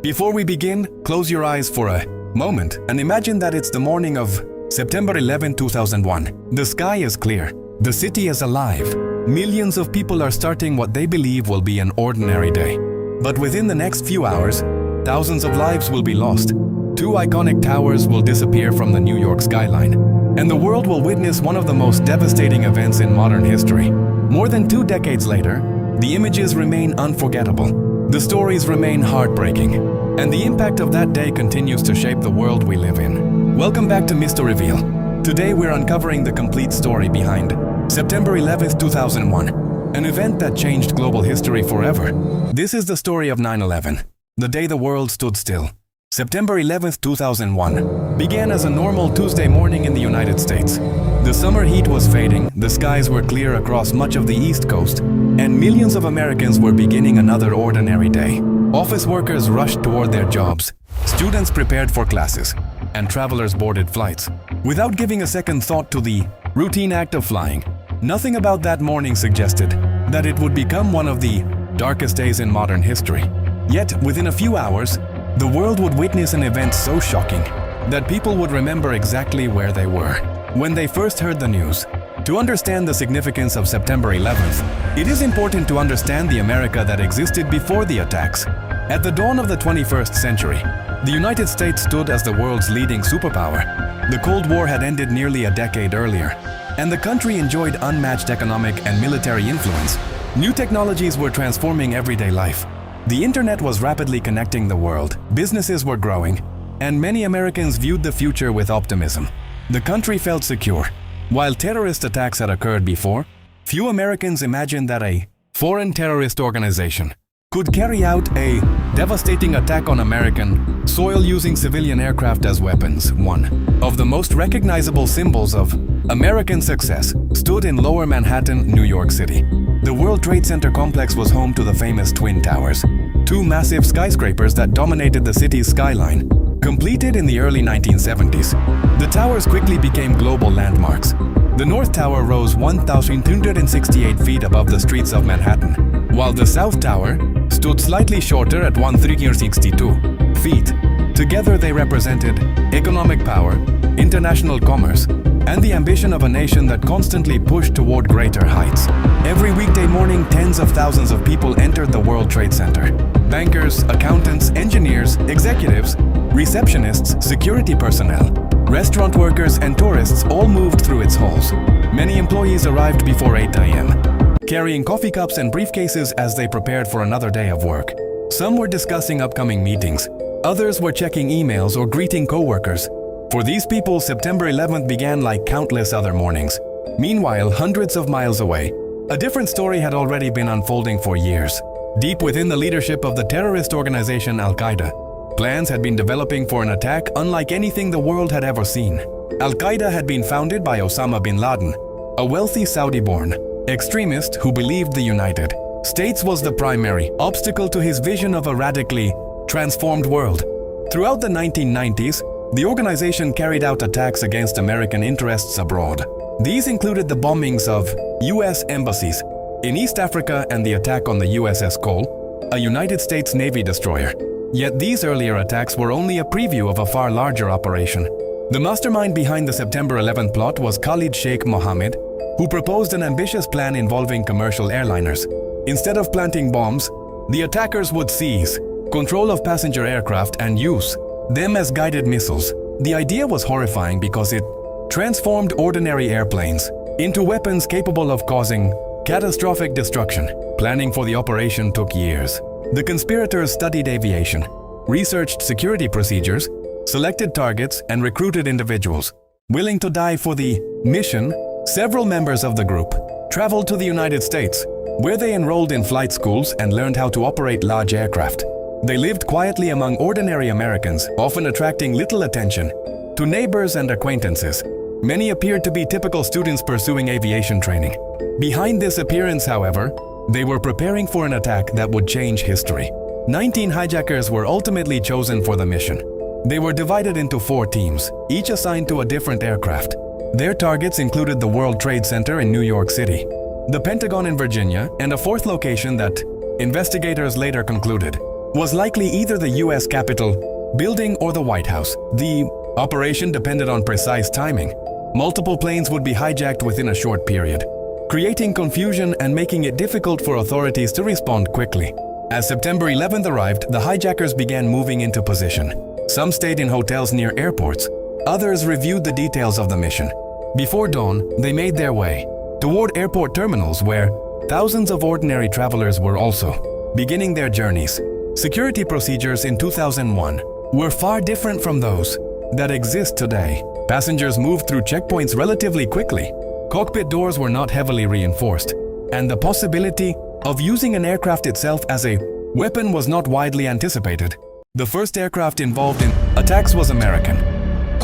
Before we begin, close your eyes for a moment and imagine that it's the morning of September 11, 2001. The sky is clear. The city is alive. Millions of people are starting what they believe will be an ordinary day. But within the next few hours, thousands of lives will be lost. Two iconic towers will disappear from the New York skyline, and the world will witness one of the most devastating events in modern history. More than 2 decades later, the images remain unforgettable. The stories remain heartbreaking, and the impact of that day continues to shape the world we live in. Welcome back to MystoReveal. Today we're uncovering the complete story behind September 11, 2001, an event that changed global history forever. This is the story of 9/11, the day the world stood still. September 11, 2001 began as a normal Tuesday morning in the United States. The summer heat was fading, the skies were clear across much of the East Coast, and millions of Americans were beginning another ordinary day. Office workers rushed toward their jobs, students prepared for classes, and travelers boarded flights. Without giving a second thought to the routine act of flying, nothing about that morning suggested that it would become one of the darkest days in modern history. Yet, within a few hours, the world would witness an event so shocking that people would remember exactly where they were when they first heard the news. To understand the significance of September 11th, it is important to understand the America that existed before the attacks. At the dawn of the 21st century, the United States stood as the world's leading superpower. The Cold War had ended nearly a decade earlier, and the country enjoyed unmatched economic and military influence. New technologies were transforming everyday life. The internet was rapidly connecting the world, businesses were growing, and many Americans viewed the future with optimism. The country felt secure. While terrorist attacks had occurred before, few Americans imagined that a foreign terrorist organization could carry out a devastating attack on American soil using civilian aircraft as weapons. One of the most recognizable symbols of American success stood in Lower Manhattan, New York City. The World Trade Center complex was home to the famous Twin Towers, two massive skyscrapers that dominated the city's skyline. Completed in the early 1970s, the towers quickly became global landmarks. The North Tower rose 1,268 feet above the streets of Manhattan, while the South Tower stood slightly shorter at 1,362 feet. Together they represented economic power, international commerce, and the ambition of a nation that constantly pushed toward greater heights. Every weekday morning, tens of thousands of people entered the World Trade Center. Bankers, accountants, engineers, executives, receptionists, security personnel, restaurant workers, and tourists all moved through its halls. Many employees arrived before 8 a.m., carrying coffee cups and briefcases as they prepared for another day of work. Some were discussing upcoming meetings, others were checking emails or greeting co-workers. For these people, September 11th began like countless other mornings. Meanwhile, hundreds of miles away, a different story had already been unfolding for years. Deep within the leadership of the terrorist organization Al-Qaeda, plans had been developing for an attack unlike anything the world had ever seen. Al-Qaeda had been founded by Osama bin Laden, a wealthy Saudi-born extremist who believed the United States was the primary obstacle to his vision of a radically transformed world. Throughout the 1990s, the organization carried out attacks against American interests abroad. These included the bombings of U.S. embassies in East Africa and the attack on the USS Cole, a United States Navy destroyer. Yet these earlier attacks were only a preview of a far larger operation. The mastermind behind the September 11 plot was Khalid Sheikh Mohammed, who proposed an ambitious plan involving commercial airliners. Instead of planting bombs, the attackers would seize control of passenger aircraft and use them as guided missiles. The idea was horrifying because it transformed ordinary airplanes into weapons capable of causing catastrophic destruction. Planning for the operation took years. The conspirators studied aviation, researched security procedures, selected targets, and recruited individuals willing to die for the mission. Several members of the group traveled to the United States, where they enrolled in flight schools and learned how to operate large aircraft. They lived quietly among ordinary Americans, often attracting little attention to neighbors and acquaintances. Many appeared to be typical students pursuing aviation training. Behind this appearance, however, they were preparing for an attack that would change history. 19 hijackers were ultimately chosen for the mission. They were divided into 4 teams, each assigned to a different aircraft. Their targets included the World Trade Center in New York City, the Pentagon in Virginia, and a 4th location that investigators later concluded was likely either the US Capitol building or the White House. The operation depended on precise timing. Multiple planes would be hijacked within a short period, creating confusion and making it difficult for authorities to respond quickly. As September 11th arrived, the hijackers began moving into position. Some stayed in hotels near airports. Others reviewed the details of the mission. Before dawn, they made their way toward airport terminals where thousands of ordinary travelers were also beginning their journeys. Security procedures in 2001 were far different from those that exist today. Passengers moved through checkpoints relatively quickly. Cockpit doors were not heavily reinforced, and the possibility of using an aircraft itself as a weapon was not widely anticipated. The first aircraft involved in attacks was American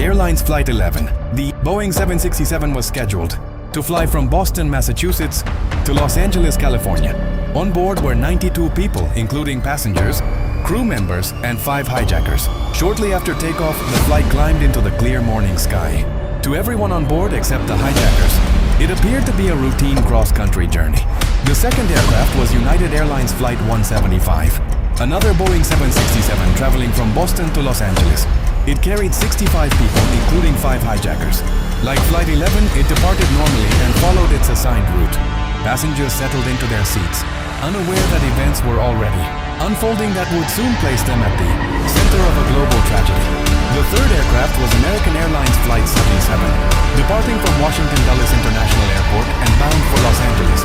Airlines Flight 11. The Boeing 767 was scheduled to fly from Boston, Massachusetts to Los Angeles, California. On board were 92 people, including passengers, crew members, and 5 hijackers. Shortly after takeoff, the flight climbed into the clear morning sky. To everyone on board except the hijackers, it appeared to be a routine cross-country journey. The second aircraft was United Airlines Flight 175, another Boeing 767 traveling from Boston to Los Angeles. It carried 65 people, including 5 hijackers. Like Flight 11, it departed normally and followed its assigned route. Passengers settled into their seats, unaware that events were already unfolding that would soon place them at the center of a global tragedy. The third aircraft was American Airlines Flight 77, departing from Washington Dulles International Airport and bound for Los Angeles.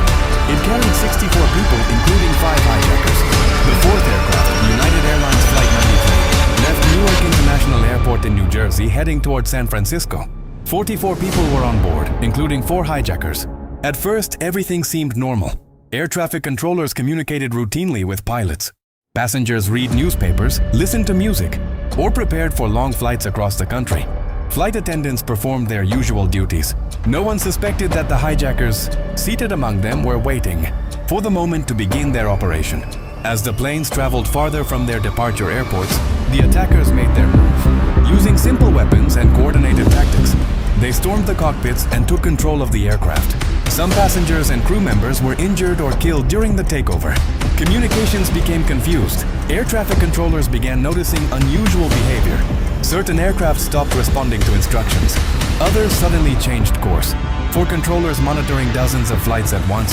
It carried 64 people, including 5 hijackers. The fourth aircraft, United Airlines Flight 93, left Newark International Airport in New Jersey heading toward San Francisco. 44 people were on board, including 4 hijackers. At first, everything seemed normal. Air traffic controllers communicated routinely with pilots. Passengers read newspapers, listened to music, or prepared for long flights across the country. Flight attendants performed their usual duties. No one suspected that the hijackers seated among them were waiting for the moment to begin their operation. As the planes traveled farther from their departure airports, the attackers made their move. Using simple weapons and coordinated tactics, they stormed the cockpits and took control of the aircraft. Some passengers and crew members were injured or killed during the takeover. Communications became confused. Air traffic controllers began noticing unusual behavior. Certain aircraft stopped responding to instructions. Others suddenly changed course. For controllers monitoring dozens of flights at once,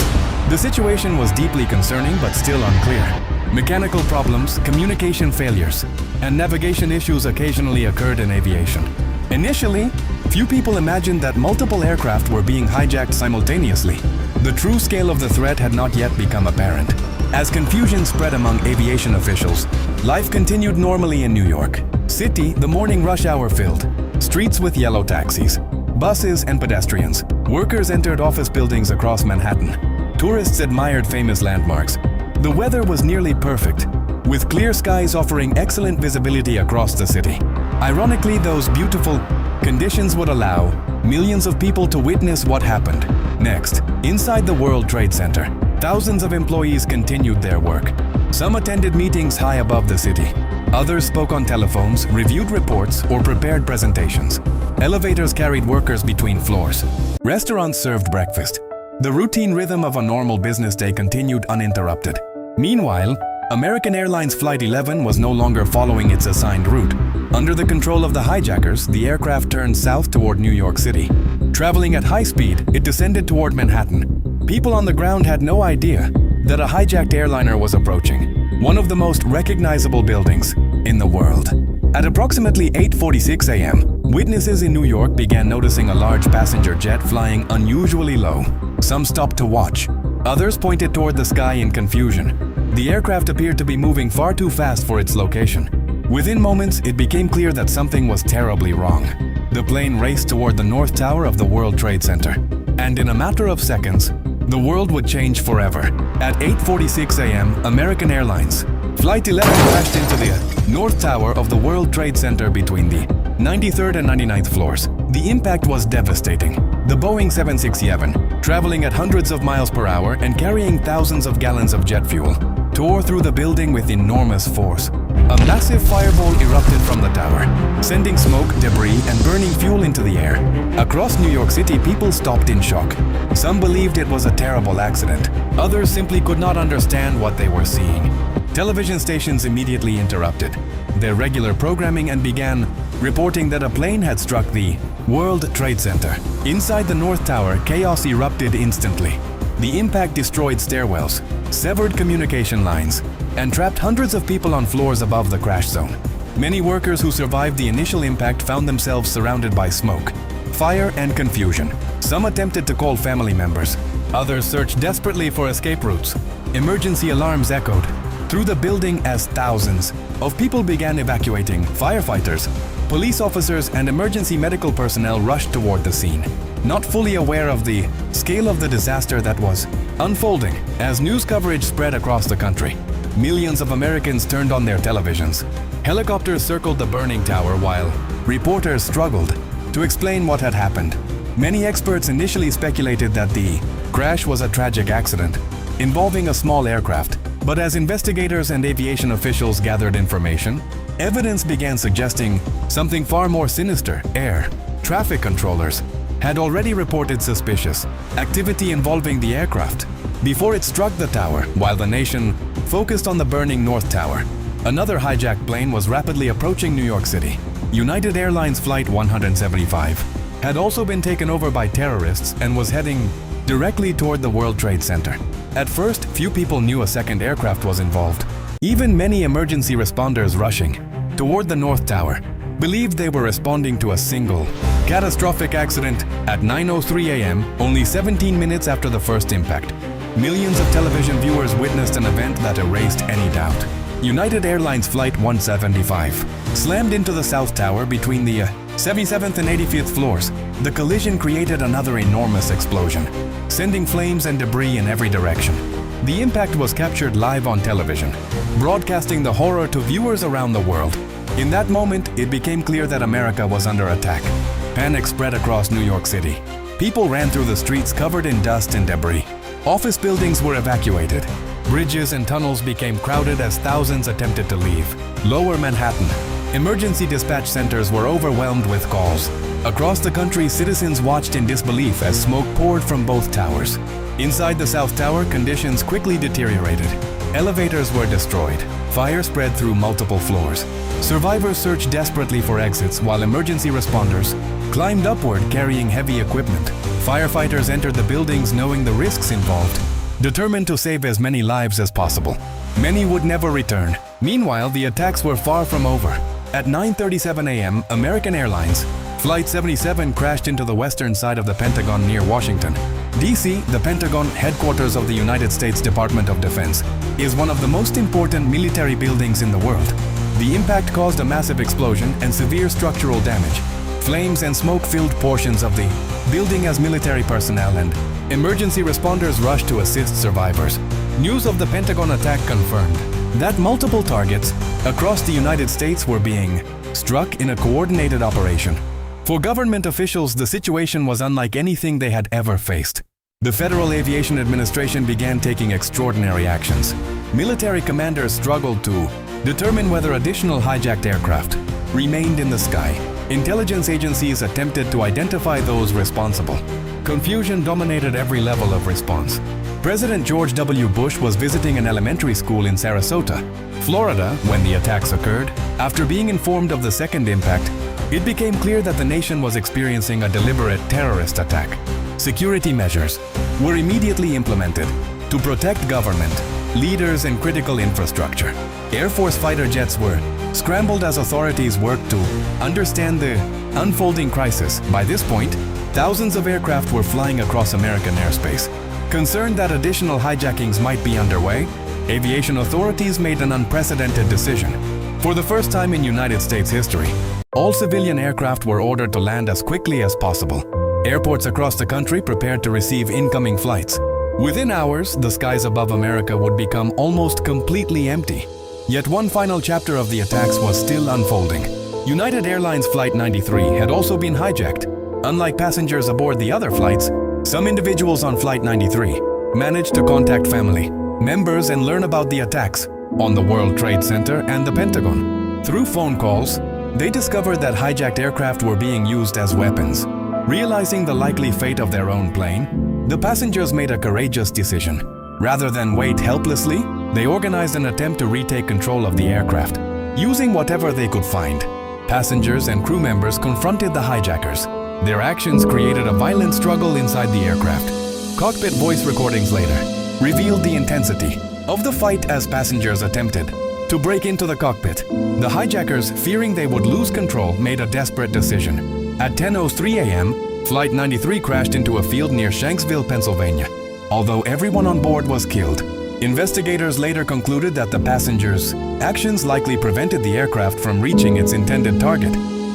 the situation was deeply concerning but still unclear. Mechanical problems, communication failures, and navigation issues occasionally occurred in aviation. Initially, few people imagined that multiple aircraft were being hijacked simultaneously. The true scale of the threat had not yet become apparent. As confusion spread among aviation officials, life continued normally in New York City. The morning rush hour filled streets with yellow taxis, buses, and pedestrians. Workers entered office buildings across Manhattan. Tourists admired famous landmarks. The weather was nearly perfect, with clear skies offering excellent visibility across the city. Ironically, those beautiful conditions would allow millions of people to witness what happened next. Inside the World Trade Center, thousands of employees continued their work. Some attended meetings high above the city. Others spoke on telephones, reviewed reports, or prepared presentations. Elevators carried workers between floors. Restaurants served breakfast. The routine rhythm of a normal business day continued uninterrupted. Meanwhile, American Airlines Flight 11 was no longer following its assigned route. Under the control of the hijackers, the aircraft turned south toward New York City. Traveling at high speed, it descended toward Manhattan. People on the ground had no idea that a hijacked airliner was approaching one of the most recognizable buildings in the world. At approximately 8:46 a.m., witnesses in New York began noticing a large passenger jet flying unusually low. Some stopped to watch. Others pointed toward the sky in confusion. The aircraft appeared to be moving far too fast for its location. Within moments, it became clear that something was terribly wrong. The plane raced toward the North Tower of the World Trade Center. And in a matter of seconds, the world would change forever. At 8:46 a.m., American Airlines Flight 11 crashed into the North Tower of the World Trade Center between the 93rd and 99th floors. The impact was devastating. The Boeing 767, traveling at hundreds of miles per hour and carrying thousands of gallons of jet fuel, tore through the building with enormous force. A massive fireball erupted from the tower, sending smoke, debris, and burning fuel into the air. Across New York City, people stopped in shock. Some believed it was a terrible accident. Others simply could not understand what they were seeing. Television stations immediately interrupted their regular programming and began reporting that a plane had struck the World Trade Center. Inside the North Tower, chaos erupted instantly. The impact destroyed stairwells, severed communication lines, and trapped hundreds of people on floors above the crash zone. Many workers who survived the initial impact found themselves surrounded by smoke, fire, and confusion. Some attempted to call family members. Others searched desperately for escape routes. Emergency alarms echoed through the building as thousands of people began evacuating. Firefighters, police officers, and emergency medical personnel rushed toward the scene, not fully aware of the scale of the disaster that was unfolding. As news coverage spread across the country, millions of Americans turned on their televisions. Helicopters circled the burning tower while reporters struggled to explain what had happened. Many experts initially speculated that the crash was a tragic accident involving a small aircraft, but as investigators and aviation officials gathered information, evidence began suggesting something far more sinister. Air traffic controllers had already reported suspicious activity involving the aircraft before it struck the tower. While the nation focused on the burning North Tower, another hijacked plane was rapidly approaching New York City. United Airlines Flight 175 had also been taken over by terrorists and was heading directly toward the World Trade Center. At first, few people knew a second aircraft was involved. Even many emergency responders rushing toward the North Tower believed they were responding to a single catastrophic accident. At 9:03 a.m., only 17 minutes after the first impact, millions of television viewers witnessed an event that erased any doubt. United Airlines Flight 175 slammed into the South Tower between the 77th and 85th floors. The collision created another enormous explosion, sending flames and debris in every direction. The impact was captured live on television, broadcasting the horror to viewers around the world. In that moment, it became clear that America was under attack. Panic spread across New York City. People ran through the streets covered in dust and debris. Office buildings were evacuated. Bridges and tunnels became crowded as thousands attempted to leave. Lower Manhattan, emergency dispatch centers were overwhelmed with calls. Across the country, citizens watched in disbelief as smoke poured from both towers. Inside the South Tower, conditions quickly deteriorated. Elevators were destroyed. Fire spread through multiple floors. Survivors searched desperately for exits while emergency responders climbed upward carrying heavy equipment. Firefighters entered the buildings knowing the risks involved, determined to save as many lives as possible. Many would never return. Meanwhile, the attacks were far from over. At 9:37 a.m., American Airlines Flight 77 crashed into the western side of the Pentagon near Washington, D.C. The Pentagon, headquarters of the United States Department of Defense, is one of the most important military buildings in the world. The impact caused a massive explosion and severe structural damage. Flames and smoke filled portions of the building as military personnel and emergency responders rushed to assist survivors. News of the Pentagon attack confirmed that multiple targets across the United States were being struck in a coordinated operation. For government officials, the situation was unlike anything they had ever faced. The Federal Aviation Administration began taking extraordinary actions. Military commanders struggled to determine whether additional hijacked aircraft remained in the sky. Intelligence agencies attempted to identify those responsible. Confusion dominated every level of response. President George W. Bush was visiting an elementary school in Sarasota, Florida, when the attacks occurred. After being informed of the second impact, it became clear that the nation was experiencing a deliberate terrorist attack. Security measures were immediately implemented to protect government, leaders, and critical infrastructure. Air Force fighter jets were scrambled as authorities worked to understand the unfolding crisis. By this point, thousands of aircraft were flying across American airspace. Concerned that additional hijackings might be underway, aviation authorities made an unprecedented decision. For the first time in United States history, all civilian aircraft were ordered to land as quickly as possible. Airports across the country prepared to receive incoming flights. Within hours, the skies above America would become almost completely empty. Yet one final chapter of the attacks was still unfolding. United Airlines Flight 93 had also been hijacked. Unlike passengers aboard the other flights, some individuals on Flight 93 managed to contact family members and learn about the attacks on the World Trade Center and the Pentagon. Through phone calls, they discovered that hijacked aircraft were being used as weapons. Realizing the likely fate of their own plane, the passengers made a courageous decision. Rather than wait helplessly, they organized an attempt to retake control of the aircraft. Using whatever they could find, passengers and crew members confronted the hijackers. Their actions created a violent struggle inside the aircraft. Cockpit voice recordings later revealed the intensity of the fight as passengers attempted to break into the cockpit. The hijackers, fearing they would lose control, made a desperate decision. At 10:03 a.m., Flight 93 crashed into a field near Shanksville, Pennsylvania. Although everyone on board was killed, investigators later concluded that the passengers' actions likely prevented the aircraft from reaching its intended target.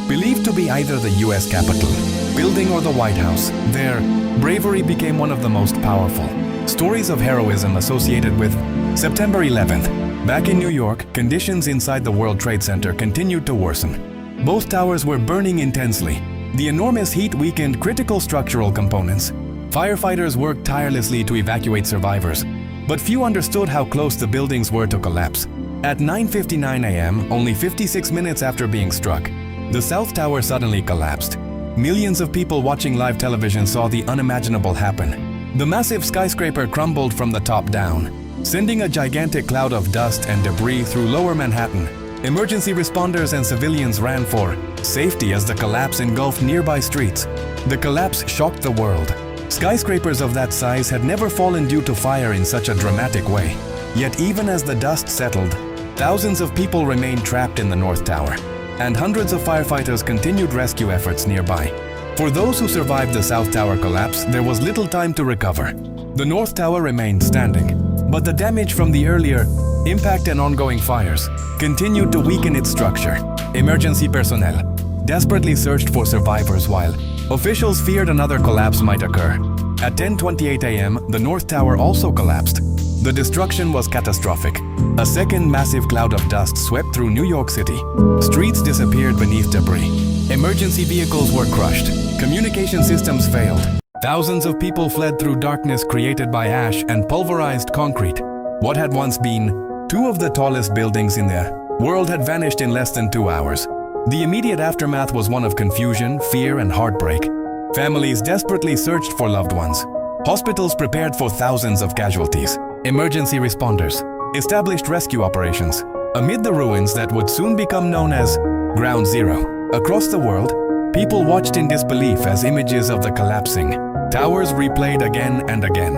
Believed to be either the U.S. Capitol building or the White House, their bravery became one of the most powerful stories of heroism associated with September 11th. Back in New York, conditions inside the World Trade Center continued to worsen. Both towers were burning intensely. The enormous heat weakened critical structural components. Firefighters worked tirelessly to evacuate survivors, but few understood how close the buildings were to collapse. At 9:59 a.m., only 56 minutes after being struck, the South Tower suddenly collapsed. Millions of people watching live television saw the unimaginable happen. The massive skyscraper crumbled from the top down, sending a gigantic cloud of dust and debris through lower Manhattan. Emergency responders and civilians ran for safety as the collapse engulfed nearby streets. The collapse shocked the world. Skyscrapers of that size had never fallen due to fire in such a dramatic way. Yet even as the dust settled, thousands of people remained trapped in the North Tower, and hundreds of firefighters continued rescue efforts nearby. For those who survived the South Tower collapse, there was little time to recover. The North Tower remained standing, but the damage from the earlier impact and ongoing fires continued to weaken its structure. Emergency personnel desperately searched for survivors while officials feared another collapse might occur. At 10:28 a.m., the North Tower also collapsed. The destruction was catastrophic. A second massive cloud of dust swept through New York City. Streets disappeared beneath debris. Emergency vehicles were crushed. Communication systems failed. Thousands of people fled through darkness created by ash and pulverized concrete. What had once been two of the tallest buildings in the world had vanished in less than 2 hours. The immediate aftermath was one of confusion, fear, and heartbreak. Families desperately searched for loved ones. Hospitals prepared for thousands of casualties. Emergency responders established rescue operations amid the ruins that would soon become known as Ground Zero. Across the world, people watched in disbelief as images of the collapsing towers replayed again and again.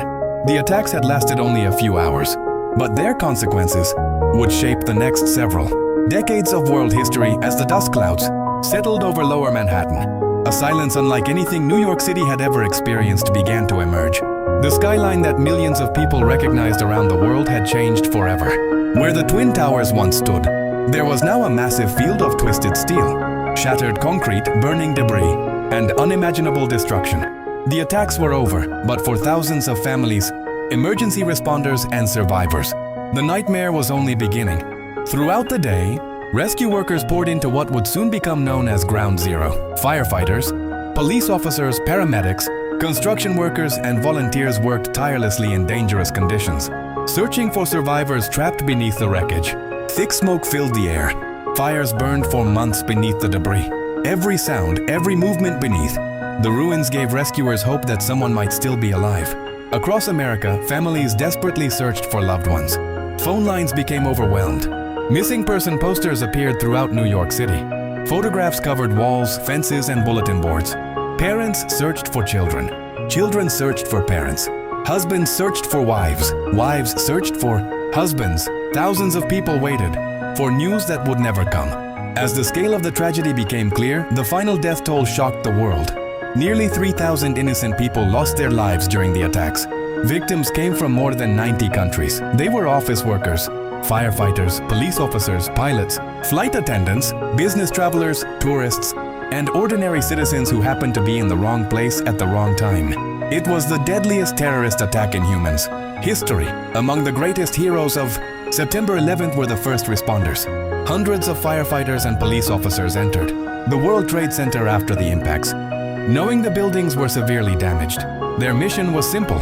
The attacks had lasted only a few hours, but their consequences would shape the next several decades of world history as the dust clouds settled over lower Manhattan. A silence unlike anything New York City had ever experienced began to emerge. The skyline that millions of people recognized around the world had changed forever. Where the Twin Towers once stood, there was now a massive field of twisted steel, shattered concrete, burning debris, and unimaginable destruction. The attacks were over, but for thousands of families, emergency responders, and survivors, the nightmare was only beginning. Throughout the day, rescue workers poured into what would soon become known as Ground Zero. Firefighters, police officers, paramedics, construction workers, and volunteers worked tirelessly in dangerous conditions, searching for survivors trapped beneath the wreckage. Thick smoke filled the air. Fires burned for months beneath the debris. Every sound, every movement beneath the ruins gave rescuers hope that someone might still be alive. Across America, families desperately searched for loved ones. Phone lines became overwhelmed. Missing person posters appeared throughout New York City. Photographs covered walls, fences, and bulletin boards. Parents searched for children. Children searched for parents. Husbands searched for wives. Wives searched for husbands. Thousands of people waited for news that would never come. As the scale of the tragedy became clear, the final death toll shocked the world. Nearly 3,000 innocent people lost their lives during the attacks. Victims came from more than 90 countries. They were office workers, firefighters, police officers, pilots, flight attendants, business travelers, tourists, and ordinary citizens who happened to be in the wrong place at the wrong time. It was the deadliest terrorist attack in humans history. Among the greatest heroes of September 11th were the first responders. Hundreds of firefighters and police officers entered the World Trade Center after the impacts. Knowing the buildings were severely damaged, their mission was simple: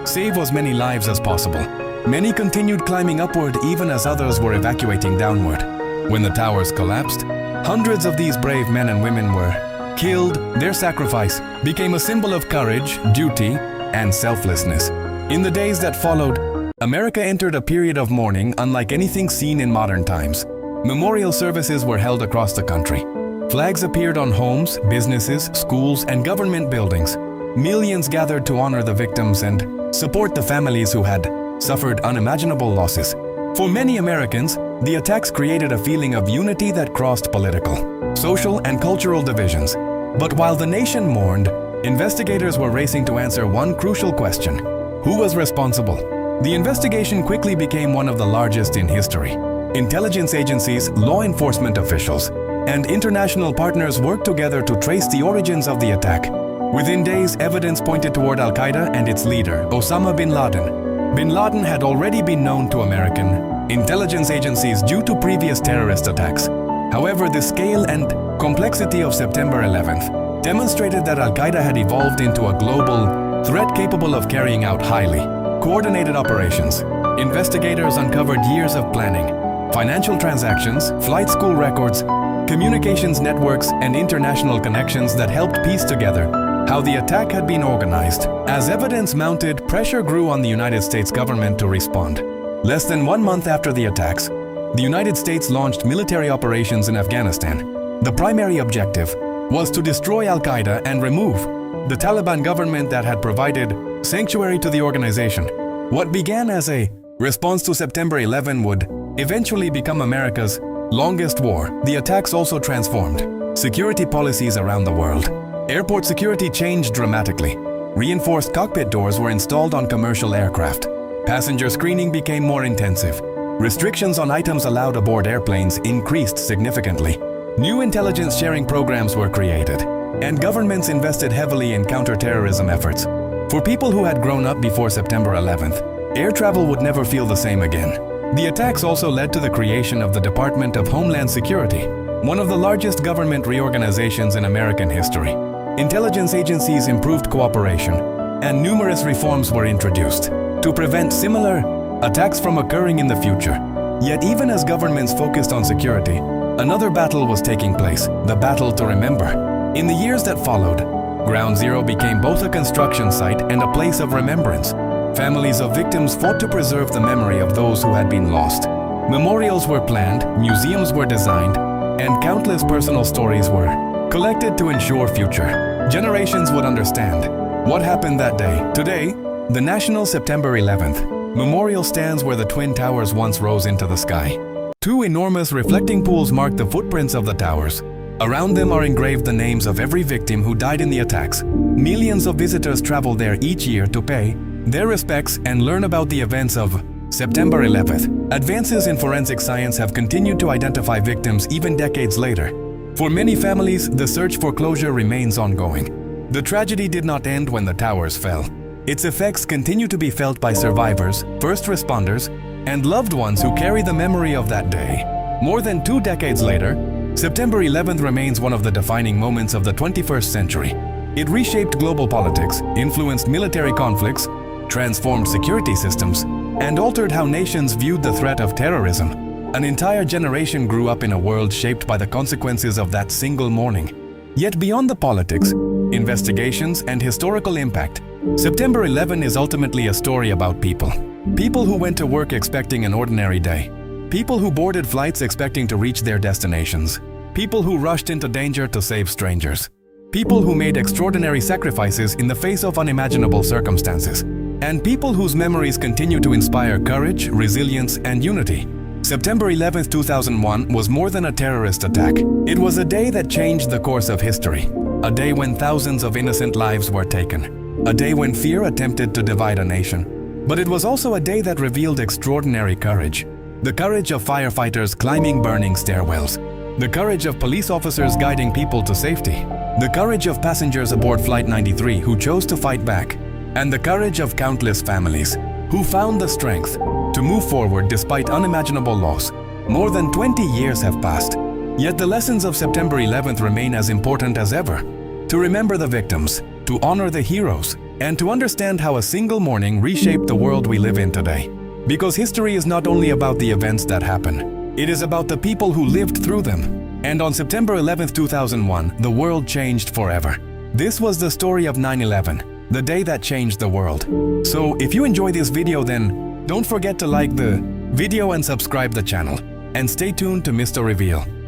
save as many lives as possible. Many continued climbing upward even as others were evacuating downward. When the towers collapsed, hundreds of these brave men and women were killed. Their sacrifice became a symbol of courage, duty, and selflessness. In the days that followed, America entered a period of mourning unlike anything seen in modern times. Memorial services were held across the country. Flags appeared on homes, businesses, schools, and government buildings. Millions gathered to honor the victims and support the families who had suffered unimaginable losses. For many Americans, the attacks created a feeling of unity that crossed political, social, and cultural divisions. But while the nation mourned, investigators were racing to answer one crucial question: who was responsible? The investigation quickly became one of the largest in history. Intelligence agencies, law enforcement officials, and international partners worked together to trace the origins of the attack. Within days, evidence pointed toward Al-Qaeda and its leader, Osama bin Laden. Bin Laden had already been known to American intelligence agencies due to previous terrorist attacks. However, the scale and complexity of September 11th demonstrated that Al-Qaeda had evolved into a global threat capable of carrying out highly coordinated operations. Investigators uncovered years of planning, financial transactions, flight school records, communications networks, and international connections that helped piece together how the attack had been organized. As evidence mounted, pressure grew on the United States government to respond. Less than 1 month after the attacks, the United States launched military operations in Afghanistan. The primary objective was to destroy Al-Qaeda and remove the Taliban government that had provided sanctuary to the organization. What began as a response to September 11 would eventually become America's longest war. The attacks also transformed security policies around the world. Airport security changed dramatically. Reinforced cockpit doors were installed on commercial aircraft. Passenger screening became more intensive. Restrictions on items allowed aboard airplanes increased significantly. New intelligence sharing programs were created, and governments invested heavily in counterterrorism efforts. For people who had grown up before September 11th, air travel would never feel the same again. The attacks also led to the creation of the Department of Homeland Security, one of the largest government reorganizations in American history. Intelligence agencies improved cooperation, and numerous reforms were introduced to prevent similar attacks from occurring in the future. Yet even as governments focused on security, another battle was taking place, the battle to remember. In the years that followed, Ground Zero became both a construction site and a place of remembrance. Families of victims fought to preserve the memory of those who had been lost. Memorials were planned, museums were designed, and countless personal stories were collected to ensure future generations would understand what happened that day. Today, the National September 11th Memorial stands where the Twin Towers once rose into the sky. Two enormous reflecting pools mark the footprints of the towers. Around them are engraved the names of every victim who died in the attacks. Millions of visitors travel there each year to pay their respects and learn about the events of September 11th. Advances in forensic science have continued to identify victims even decades later. For many families, the search for closure remains ongoing. The tragedy did not end when the towers fell. Its effects continue to be felt by survivors, first responders, and loved ones who carry the memory of that day. More than 2 decades later, September 11th remains one of the defining moments of the 21st century. It reshaped global politics, influenced military conflicts, transformed security systems, and altered how nations viewed the threat of terrorism. An entire generation grew up in a world shaped by the consequences of that single morning. Yet beyond the politics, investigations, and historical impact, September 11 is ultimately a story about people. People who went to work expecting an ordinary day. People who boarded flights expecting to reach their destinations. People who rushed into danger to save strangers. People who made extraordinary sacrifices in the face of unimaginable circumstances. And people whose memories continue to inspire courage, resilience, and unity. September 11, 2001 was more than a terrorist attack. It was a day that changed the course of history. A day when thousands of innocent lives were taken. A day when fear attempted to divide a nation. But it was also a day that revealed extraordinary courage. The courage of firefighters climbing burning stairwells. The courage of police officers guiding people to safety. The courage of passengers aboard Flight 93 who chose to fight back. And the courage of countless families who found the strength to move forward despite unimaginable loss. More than 20 years have passed, yet the lessons of September 11th remain as important as ever. To remember the victims, to honor the heroes, and to understand how a single morning reshaped the world we live in today. Because history is not only about the events that happen, it is about the people who lived through them. And on September 11th, 2001, the world changed forever. This was the story of 9/11, the day that changed the world. So if you enjoy this video, then Don't forget to like the video and subscribe the channel. And stay tuned to MystoReveal.